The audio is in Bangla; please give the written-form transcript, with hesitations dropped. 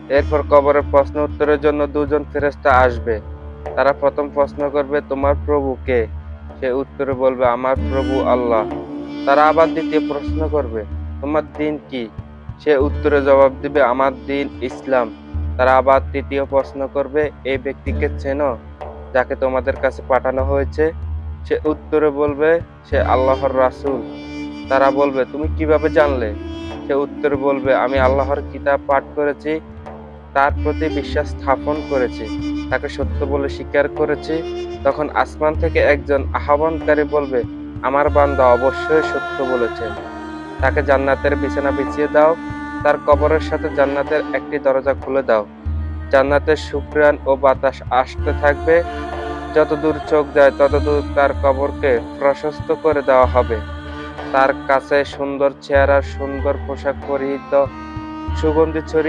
এরপর কবরের প্রশ্ন উত্তরের জন্য দুজন ফেরেশতা আসবে। তারা প্রথম প্রশ্ন করবে, তোমার প্রভু কে? সে উত্তরে বলবে, আমার প্রভু আল্লাহ। তারা আবার দ্বিতীয় প্রশ্ন করবে, তোমার দিন কি? সে উত্তরে জবাব দিবে, আমার দিন ইসলাম। তারা আবার তৃতীয় প্রশ্ন করবে, এই ব্যক্তিকে চেনো যাকে তোমাদের কাছে পাঠানো হয়েছে? সে উত্তরে বলবে, সে আল্লাহর রাসূল। তারা বলবে, তুমি কিভাবে জানলে? সে উত্তরে বলবে, আমি আল্লাহর কিতাব পাঠ করেছি, তার প্রতি বিশ্বাস স্থাপন করেছি, তাকে সত্য বলে স্বীকার করেছি। তখন আসমান থেকে একজন আহ্বানকারী বলবে, আমার বান্দা অবশ্যই সত্য বলেছে, তাকে জান্নাতের বিছানা বিছিয়ে দাও, তার কবরের সাথে জান্নাতের একটি দরজা খুলে দাও। জান্নাতের সুঘ্রাণ ও বাতাস আসতে থাকবে, যতদূর চোখ যায় ততদূর তার কবরকে প্রশস্ত করে দেওয়া হবে। তার কাছে সুন্দর চেহারা, সুন্দর পোশাক পরিহিত, সুগন্ধি ছড়িয়ে